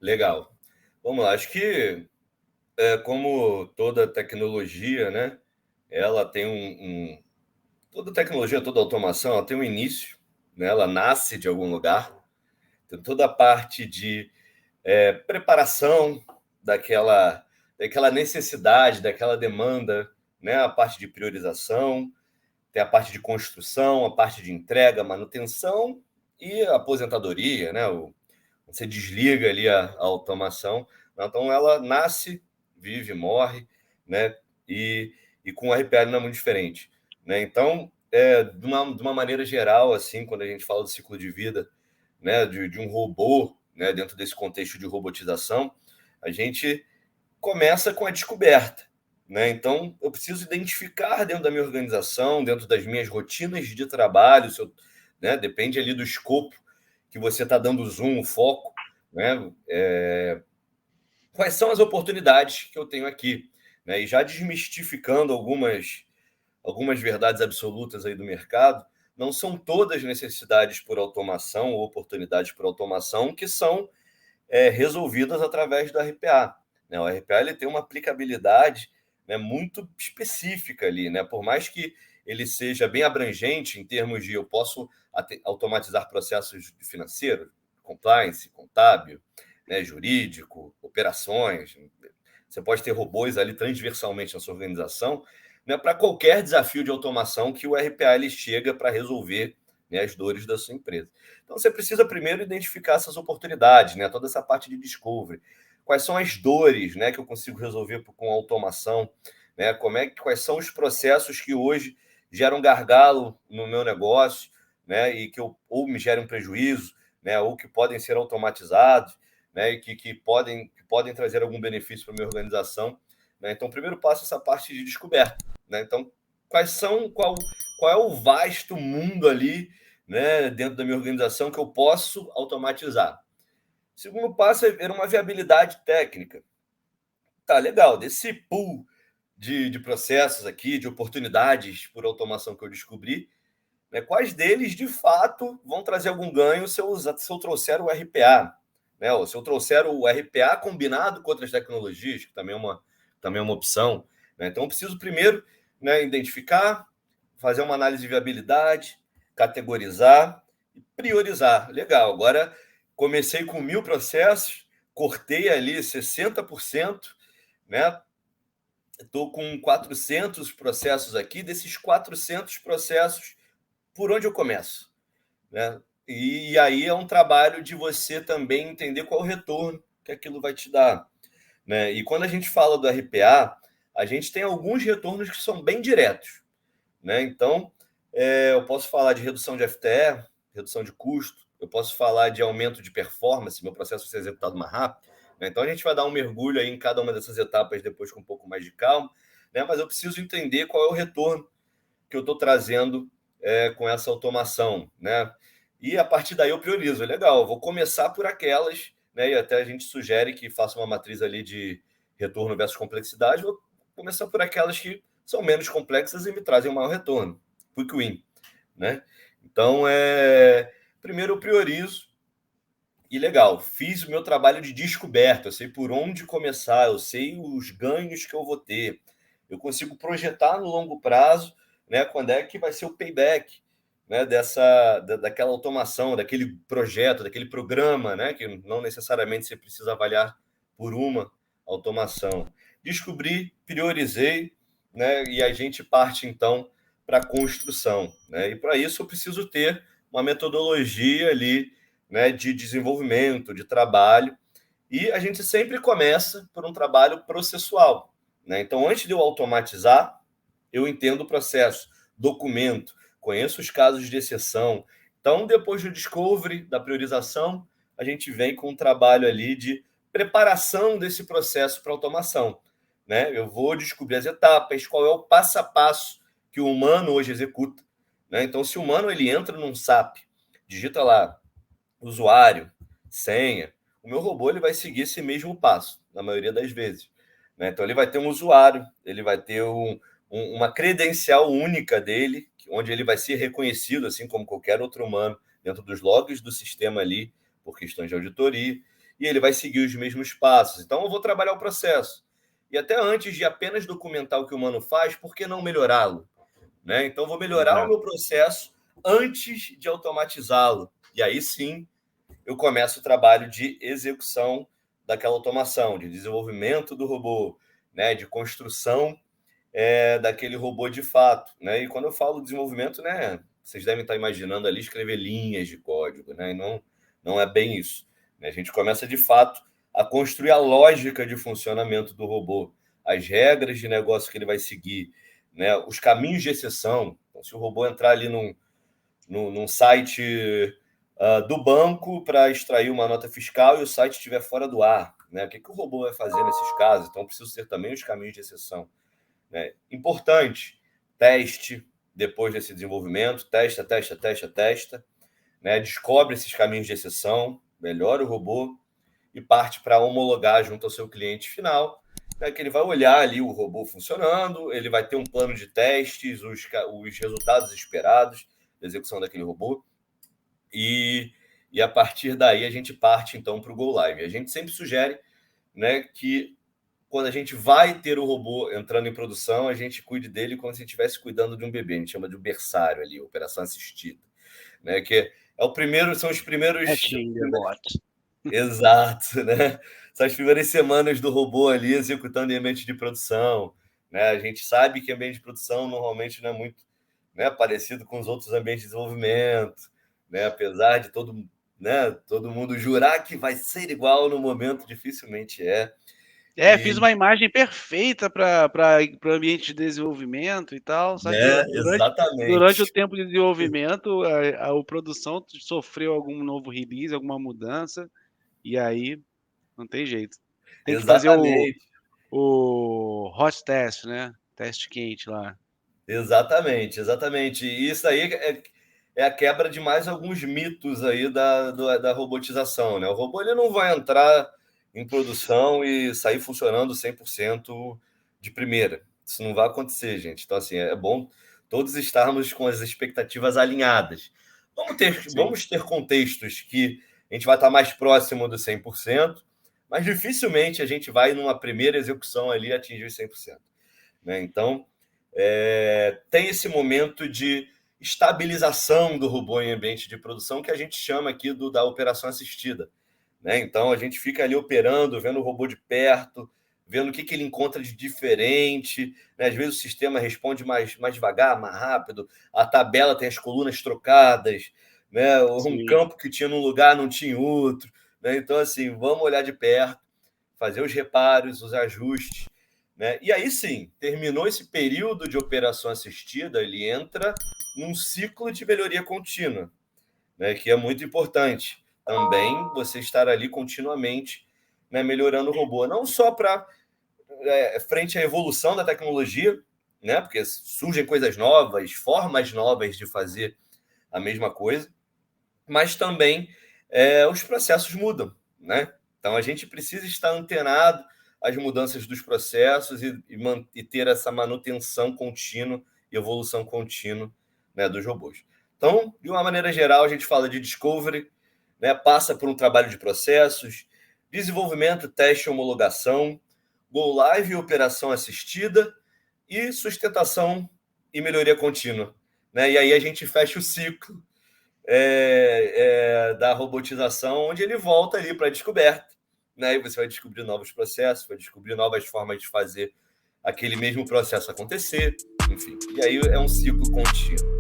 Legal. Vamos lá, acho que como toda tecnologia, né, ela tem toda tecnologia, toda automação, ela tem um início, né, ela nasce de algum lugar, tem toda a parte de preparação daquela necessidade, daquela demanda, né, a parte de priorização, tem a parte de construção, a parte de entrega, manutenção e a aposentadoria, né, você desliga ali a automação. Então, ela nasce, vive, morre, né? E com o RPA não é muito diferente. Né? Então, de uma maneira geral, assim, quando a gente fala do ciclo de vida, né, de um robô, né, dentro desse contexto de robotização, a gente começa com a descoberta. Né? Então, eu preciso identificar dentro da minha organização, dentro das minhas rotinas de trabalho, né, depende ali do escopo que você está dando zoom, foco, né? Quais são as oportunidades que eu tenho aqui? Né? E já desmistificando algumas verdades absolutas aí do mercado, não são todas necessidades por automação ou oportunidades por automação que são resolvidas através do RPA. Né? O RPA ele tem uma aplicabilidade, né, muito específica ali, né? Por mais que ele seja bem abrangente em termos de eu posso automatizar processos financeiros, compliance, contábil, né, jurídico, operações. Você pode ter robôs ali transversalmente na sua organização, né, para qualquer desafio de automação que o RPA ele chega para resolver, né, as dores da sua empresa. Então, você precisa primeiro identificar essas oportunidades, né, toda essa parte de discovery. Quais são as dores, né, que eu consigo resolver com automação? Né, quais são os processos que hoje geram gargalo no meu negócio, né, e ou me geram prejuízo, né, ou que podem ser automatizados, né, e que podem trazer algum benefício para a minha organização. Né? Então, o primeiro passo é essa parte de descoberta. Né? Então, qual é o vasto mundo ali, né, dentro da minha organização que eu posso automatizar? O segundo passo é ver uma viabilidade técnica. Tá, legal, desse pool de processos aqui, de oportunidades por automação que eu descobri, né, quais deles, de fato, vão trazer algum ganho se eu trouxer o RPA? Né? Ou se eu trouxer o RPA combinado com outras tecnologias, que também é uma opção. Né? Então, eu preciso primeiro, né, identificar, fazer uma análise de viabilidade, categorizar e priorizar. Legal, agora comecei com 1.000 processos, cortei ali 60%, né? Estou com 400 processos aqui, desses 400 processos, por onde eu começo? Né? E aí é um trabalho de você também entender qual é o retorno que aquilo vai te dar. Né? E quando a gente fala do RPA, a gente tem alguns retornos que são bem diretos. Né? Então, eu posso falar de redução de FTE, redução de custo, eu posso falar de aumento de performance, meu processo vai ser executado mais rápido. Né? Então, a gente vai dar um mergulho aí em cada uma dessas etapas depois com um pouco mais de calma, né? Mas eu preciso entender qual é o retorno que eu estou trazendo com essa automação. Né? E a partir daí eu priorizo. Legal, eu vou começar por aquelas, né? E até a gente sugere que faça uma matriz ali de retorno versus complexidade. Vou começar por aquelas que são menos complexas e me trazem um maior retorno. Quick win. Né? Então, primeiro eu priorizo. E legal, fiz o meu trabalho de descoberta, eu sei por onde começar, eu sei os ganhos que eu vou ter. Eu consigo projetar no longo prazo, né, quando é que vai ser o payback, né, daquela automação, daquele projeto, daquele programa, né, que não necessariamente você precisa avaliar por uma automação. Descobri, priorizei, né, e a gente parte então para a construção. Né, e para isso eu preciso ter uma metodologia ali, né, de desenvolvimento, de trabalho, e a gente sempre começa por um trabalho processual. Né? Então, antes de eu automatizar, eu entendo o processo, documento, conheço os casos de exceção. Então, depois do discovery, da priorização, a gente vem com um trabalho ali de preparação desse processo para automação. Né? Eu vou descobrir as etapas, qual é o passo a passo que o humano hoje executa. Né? Então, se o humano ele entra num SAP, digita lá usuário, senha, o meu robô ele vai seguir esse mesmo passo, na maioria das vezes. Né? Então, ele vai ter um usuário, ele vai ter uma credencial única dele, onde ele vai ser reconhecido, assim como qualquer outro humano, dentro dos logs do sistema ali, por questões de auditoria. e ele vai seguir os mesmos passos. Então, eu vou trabalhar o processo. E até antes de apenas documentar o que o humano faz, por que não melhorá-lo? Né? Então, eu vou melhorar o meu processo antes de automatizá-lo. E aí sim, eu começo o trabalho de execução daquela automação, de desenvolvimento do robô, né? De construção daquele robô de fato. Né? E quando eu falo desenvolvimento, né, vocês devem estar imaginando ali escrever linhas de código, né? E não é bem isso. Né? A gente começa, de fato, a construir a lógica de funcionamento do robô, as regras de negócio que ele vai seguir, né? Os caminhos de exceção. Então, se o robô entrar ali num site do banco para extrair uma nota fiscal e o site estiver fora do ar, né? O que o robô vai fazer nesses casos? Então, preciso ter também os caminhos de exceção. Né? Importante, teste depois desse desenvolvimento, testa, né? Descobre esses caminhos de exceção, melhora o robô e parte para homologar junto ao seu cliente final, né? Que ele vai olhar ali o robô funcionando, ele vai ter um plano de testes, os resultados esperados da execução daquele robô, e a partir daí a gente parte então para o Go Live. A gente sempre sugere, né, que quando a gente vai ter o robô entrando em produção, a gente cuide dele como se estivesse cuidando de um bebê. A gente chama de berçário ali, operação assistida. Né? Que são os primeiros... Exato, né? São as primeiras semanas do robô ali executando em ambiente de produção. Né? A gente sabe que ambiente de produção normalmente não é muito, né, parecido com os outros ambientes de desenvolvimento. Né? Apesar de todo mundo jurar que vai ser igual, no momento dificilmente é. Fiz uma imagem perfeita para o ambiente de desenvolvimento e tal, só que durante o tempo de desenvolvimento, a produção sofreu algum novo release, alguma mudança, e aí não tem jeito. Tem que fazer o hot test, né? Teste quente lá. Exatamente. E isso aí é a quebra de mais alguns mitos aí da robotização, né? O robô ele não vai entrar em produção e sair funcionando 100% de primeira. Isso não vai acontecer, gente. Então, assim, é bom todos estarmos com as expectativas alinhadas. Vamos ter contextos que a gente vai estar mais próximo do 100%, mas dificilmente a gente vai, numa primeira execução ali, atingir os 100%. Né? Então, tem esse momento de estabilização do robô em ambiente de produção que a gente chama aqui da operação assistida. Né? Então, a gente fica ali operando, vendo o robô de perto, vendo o que ele encontra de diferente. Né? Às vezes o sistema responde mais devagar, mais rápido, a tabela tem as colunas trocadas, né? Um campo que tinha num lugar não tinha em outro. Né? Então, assim, vamos olhar de perto, fazer os reparos, os ajustes. Né? E aí sim, terminou esse período de operação assistida, ele entra num ciclo de melhoria contínua, né? Que é muito importante. Também você estar ali continuamente, né, melhorando o robô, não só para frente à evolução da tecnologia, né, porque surgem coisas novas, formas novas de fazer a mesma coisa, mas também os processos mudam, né? Então a gente precisa estar antenado às mudanças dos processos e ter essa manutenção contínua e evolução contínua, né, dos robôs. Então, de uma maneira geral, a gente fala de discovery, né, passa por um trabalho de processos, desenvolvimento, teste e homologação, go live e operação assistida e sustentação e melhoria contínua. Né? E aí a gente fecha o ciclo da robotização, onde ele volta ali para a descoberta. Né? E você vai descobrir novos processos, vai descobrir novas formas de fazer aquele mesmo processo acontecer, enfim. E aí é um ciclo contínuo.